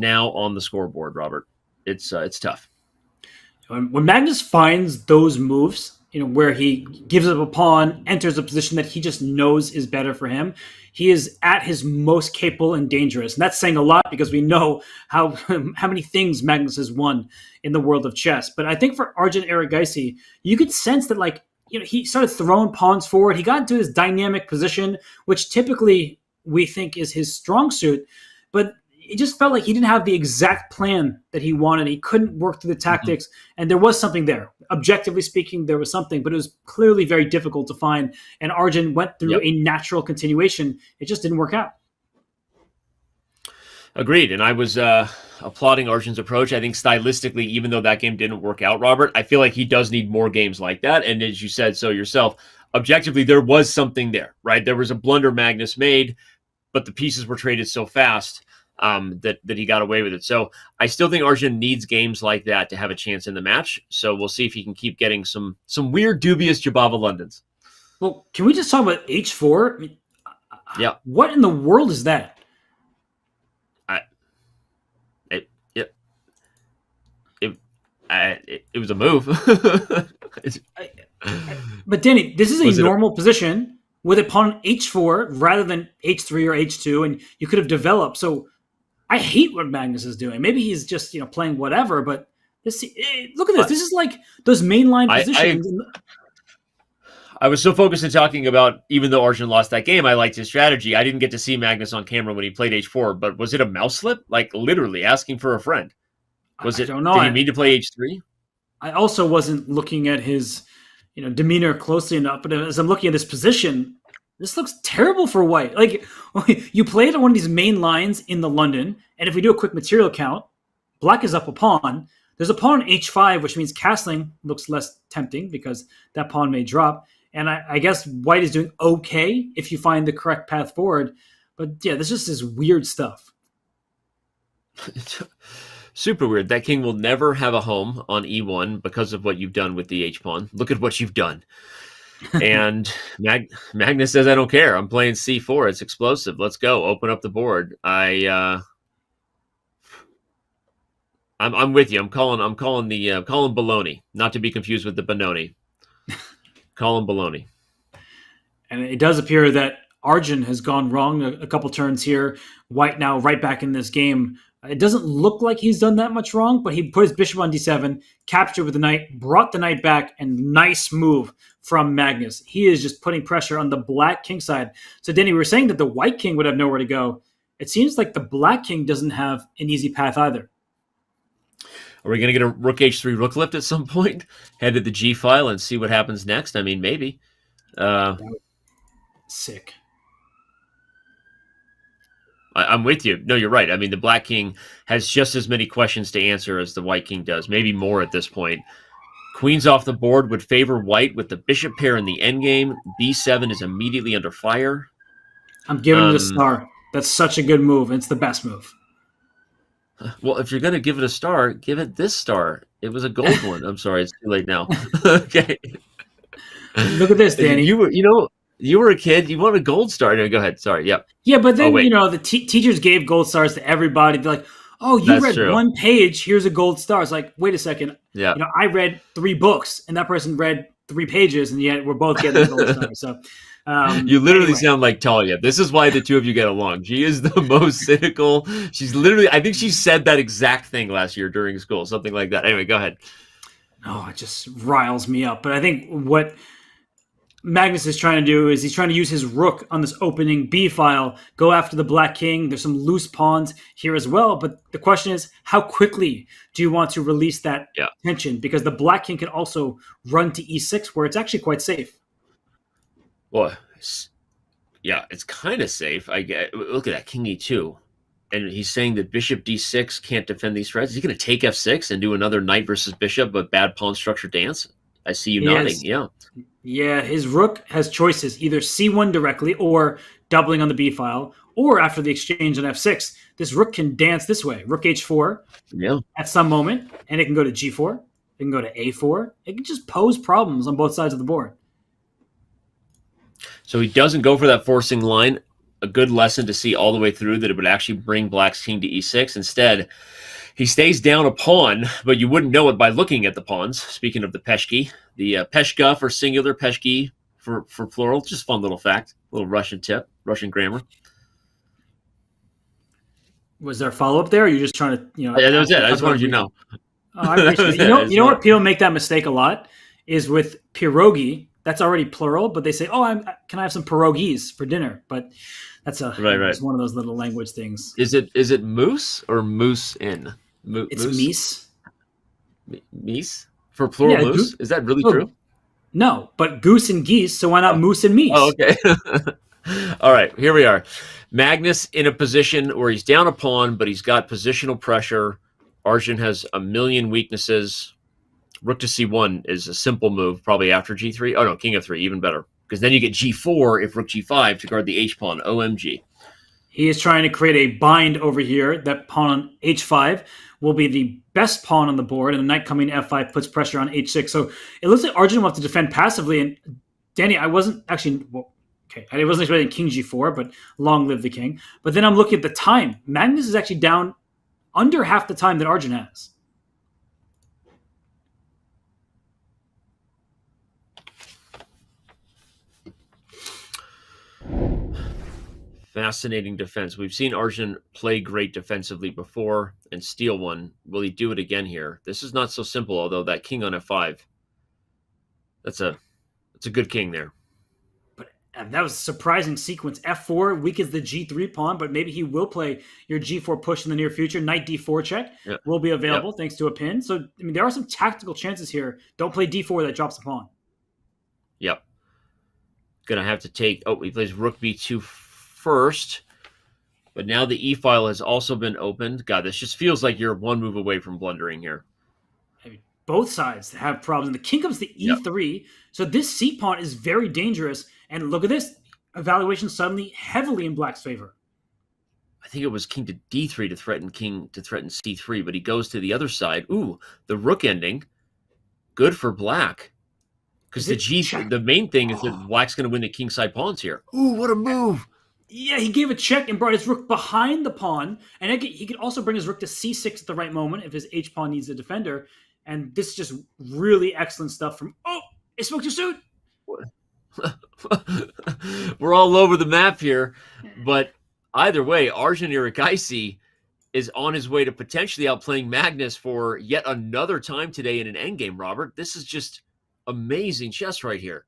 now on the scoreboard, Robert. It's tough. When Magnus finds those moves, where he gives up a pawn, enters a position that he just knows is better for him, he is at his most capable and dangerous. And that's saying a lot because we know how many things Magnus has won in the world of chess. But I think for Arjun Erigaisi, you could sense that he started throwing pawns forward. He got into his dynamic position, which typically we think is his strong suit. But it just felt like he didn't have the exact plan that he wanted. He couldn't work through the tactics, and there was something there. Objectively speaking, there was something, but it was clearly very difficult to find. And Arjun went through a natural continuation. It just didn't work out. Agreed, and I was applauding Arjun's approach. I think stylistically, even though that game didn't work out, Robert, I feel like he does need more games like that. And as you said so yourself, objectively, there was something there, right? There was a blunder Magnus made, but the pieces were traded so fast that he got away with it. So I still think Arjun needs games like that to have a chance in the match. So we'll see if he can keep getting some weird, dubious Jabava Londons. Well, can we just talk about H4? I mean, yeah. What in the world is that? It was a move. But Danny, this is a normal position with a pawn on H4 rather than H3 or H2, and you could have developed. So I hate what Magnus is doing. Maybe he's just playing whatever, but look at this. This is like those mainline positions. I was so focused on talking about, even though Arjun lost that game, I liked his strategy. I didn't get to see Magnus on camera when he played H4, but was it a mouse slip? Like literally asking for a friend? I don't know. Did he mean to play H3? I also wasn't looking at his demeanor closely enough, but as I'm looking at this position, this looks terrible for white. Like, you played on one of these main lines in the London, and if we do a quick material count, black is up a pawn. There's a pawn on H5, which means castling looks less tempting because that pawn may drop. And I guess white is doing okay if you find the correct path forward. But yeah, this just is weird stuff. Super weird. That king will never have a home on E1 because of what you've done with the H-pawn. Look at what you've done. And Magnus says, I don't care. I'm playing C4. It's explosive. Let's go. Open up the board. I'm with you. I'm calling baloney, not to be confused with the Benoni. Calling baloney. And it does appear that Arjun has gone wrong a couple turns here. White now right back in this game. It doesn't look like he's done that much wrong, but he put his bishop on d7, captured with the knight, brought the knight back, and nice move from Magnus. He is just putting pressure on the black king side. So, Danny, we were saying that the white king would have nowhere to go. It seems like the black king doesn't have an easy path either. Are we going to get a rook h3 rook lift at some point? Head to the g file and see what happens next? I mean, maybe. Sick. I'm with you. No, you're right. I mean, the black king has just as many questions to answer as the white king does, maybe more at this point. Queens off the board would favor white with the bishop pair in the endgame. B7 is immediately under fire. I'm giving it a star. That's such a good move. It's the best move. Well, if you're going to give it a star, give it this star. It was a gold one. I'm sorry, it's too late now. Okay. Look at this, Danny. You were a kid. You want a gold star. No, go ahead. Sorry. Yep. Yeah, but then, the teachers gave gold stars to everybody. They're like, oh, you read one page. Here's a gold star. It's like, wait a second. Yeah. I read 3 books, and that person read 3 pages, and yet we're both getting a gold star. So, you literally sound like Talia. This is why the two of you get along. She is the most cynical. She's literally, I think she said that exact thing last year during school, something like that. Anyway, go ahead. Oh, it just riles me up. But I think what Magnus is trying to do is he's trying to use his rook on this opening B file, go after the black king. There's some loose pawns here as well. But the question is, how quickly do you want to release that tension? Because the black king can also run to E6, where it's actually quite safe. Well, yeah, it's kind of safe. Look at that, king E2. And he's saying that bishop D6 can't defend these threats. Is he going to take F6 and do another knight versus bishop, but bad pawn structure dance? I see you nodding, yeah. Yeah, his rook has choices, either C1 directly or doubling on the B file, or after the exchange on F6, this rook can dance this way. Rook H4 at some moment, and it can go to G4. It can go to A4. It can just pose problems on both sides of the board. So he doesn't go for that forcing line. a good lesson to see all the way through that it would actually bring Black's king to e6. Instead, he stays down a pawn, but you wouldn't know it by looking at the pawns. Speaking of the peshki, the peshka for singular, peshki for plural. Just fun little fact, little Russian tip, Russian grammar. Was there a follow up there? Or are you just trying to, Yeah, that was it. I just wanted you to know. Oh, I appreciate it. You know what? People make that mistake a lot is with pierogi. That's already plural, but they say, "Oh, can I have some pierogies for dinner?" But that's right. It's one of those little language things. Is it moose or moose in? It's moose? Meese for plural moose? Is that really true? No, but goose and geese. So why not moose and meese? Oh, okay. All right, here we are. Magnus in a position where he's down a pawn, but he's got positional pressure. Arjun has a million weaknesses. Rook to c1 is a simple move, probably after g3. Oh, no, king of 3, even better. Because then you get g4 if rook g5 to guard the h-pawn. OMG. He is trying to create a bind over here. That pawn on h5 will be the best pawn on the board, and the knight coming to f5 puts pressure on h6. So it looks like Arjun will have to defend passively. And Danny, I wasn't actually... I wasn't expecting king g4, but long live the king. But then I'm looking at the time. Magnus is actually down under half the time that Arjun has. Fascinating defense. We've seen Arjun play great defensively before and steal one. Will he do it again here? This is not so simple, although that king on f5, that's a good king there. And that was a surprising sequence. f4 weakens the g3 pawn, but maybe he will play your g4 push in the near future. Knight d4 check will be available thanks to a pin. So, I mean, there are some tactical chances here. Don't play d4 that drops the pawn. Yep. Gonna have to take... Oh, he plays rook b2 first. But now the e-file has also been opened. God, this just feels like you're one move away from blundering here. I mean, both sides have problems. The king comes to e3. So this c pawn is very dangerous. And look at this. Evaluation suddenly heavily in Black's favor. I think it was king to d3 to threaten c3, but he goes to the other side. Ooh, the rook ending. Good for Black. Because the main thing is that Black's going to win the kingside pawns here. Ooh, what a move. Yeah, he gave a check and brought his rook behind the pawn. And he could also bring his rook to c6 at the right moment if his h-pawn needs a defender. And this is just really excellent stuff from... Oh, it spoke too soon. We're all over the map here, but either way, Arjun Iragaisi is on his way to potentially outplaying Magnus for yet another time today in an endgame, Robert. This is just amazing chess right here.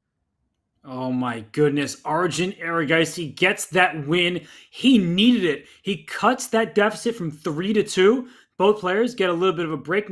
Oh my goodness. Arjun Iragaisi gets that win. He needed it. He cuts that deficit from 3-2. Both players get a little bit of a break now.